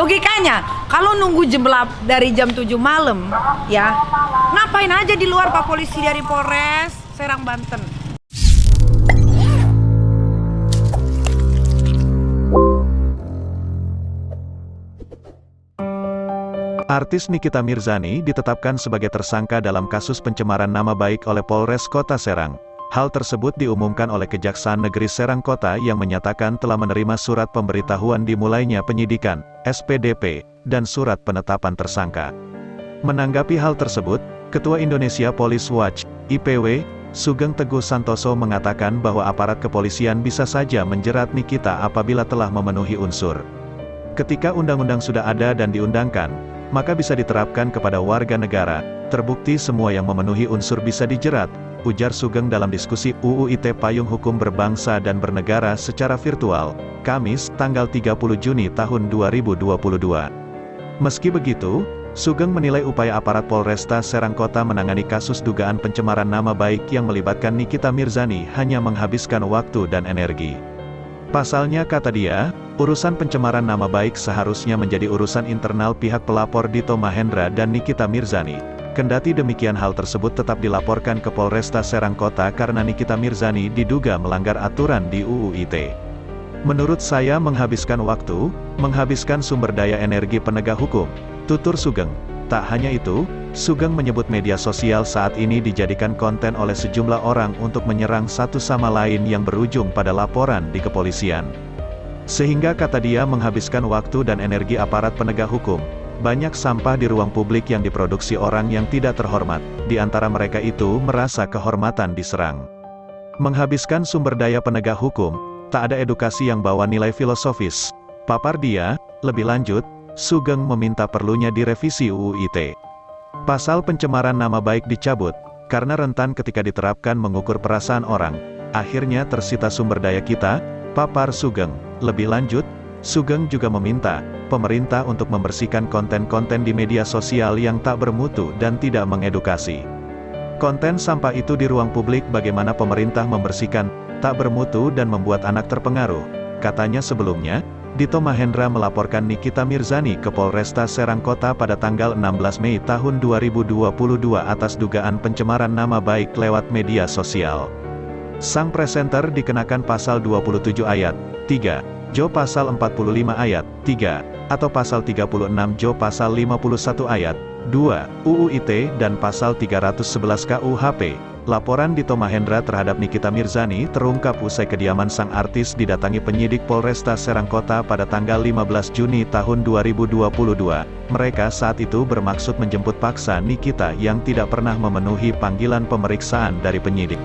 Logikanya, kalau nunggu dari jam 7 malam, ya, ngapain aja di luar Pak Polisi dari Polres Serang, Banten? Artis Nikita Mirzani ditetapkan sebagai tersangka dalam kasus pencemaran nama baik oleh Polres Kota Serang. Hal tersebut diumumkan oleh Kejaksaan Negeri Serang Kota yang menyatakan telah menerima surat pemberitahuan dimulainya penyidikan, SPDP, dan surat penetapan tersangka. Menanggapi hal tersebut, Ketua Indonesia Police Watch, IPW, Sugeng Teguh Santoso mengatakan bahwa aparat kepolisian bisa saja menjerat Nikita apabila telah memenuhi unsur. Ketika undang-undang sudah ada dan diundangkan, maka bisa diterapkan kepada warga negara, terbukti semua yang memenuhi unsur bisa dijerat, ujar Sugeng dalam diskusi UU ITE Payung Hukum Berbangsa dan Bernegara secara virtual, Kamis, tanggal 30 Juni tahun 2022. Meski begitu, Sugeng menilai upaya aparat Polresta Serang Kota menangani kasus dugaan pencemaran nama baik yang melibatkan Nikita Mirzani hanya menghabiskan waktu dan energi. Pasalnya, kata dia, urusan pencemaran nama baik seharusnya menjadi urusan internal pihak pelapor Dito Mahendra dan Nikita Mirzani. Kendati demikian hal tersebut tetap dilaporkan ke Polresta Serang Kota karena Nikita Mirzani diduga melanggar aturan di UU ITE. Menurut saya menghabiskan waktu, menghabiskan sumber daya energi penegak hukum, tutur Sugeng. Tak hanya itu, Sugeng menyebut media sosial saat ini dijadikan konten oleh sejumlah orang untuk menyerang satu sama lain yang berujung pada laporan di kepolisian. Sehingga kata dia menghabiskan waktu dan energi aparat penegak hukum. Banyak sampah di ruang publik yang diproduksi orang yang tidak terhormat, di antara mereka itu merasa kehormatan diserang. Menghabiskan sumber daya penegak hukum, tak ada edukasi yang bawa nilai filosofis, papar dia. Lebih lanjut, Sugeng meminta perlunya direvisi UU ITE. Pasal pencemaran nama baik dicabut, karena rentan ketika diterapkan mengukur perasaan orang, akhirnya tersita sumber daya kita, papar Sugeng. Lebih lanjut, Sugeng juga meminta pemerintah untuk membersihkan konten-konten di media sosial yang tak bermutu dan tidak mengedukasi. Konten sampah itu di ruang publik bagaimana pemerintah membersihkan, tak bermutu dan membuat anak terpengaruh. Katanya sebelumnya, Dito Mahendra melaporkan Nikita Mirzani ke Polresta Serang Kota pada tanggal 16 Mei tahun 2022 atas dugaan pencemaran nama baik lewat media sosial. Sang presenter dikenakan pasal 27 ayat 3. Jo pasal 45 ayat 3, atau pasal 36 Jo pasal 51 ayat 2, UU ITE dan pasal 311 KUHP. Laporan Dito Mahendra terhadap Nikita Mirzani terungkap usai kediaman sang artis didatangi penyidik Polresta Serang Kota pada tanggal 15 Juni tahun 2022. Mereka saat itu bermaksud menjemput paksa Nikita yang tidak pernah memenuhi panggilan pemeriksaan dari penyidik.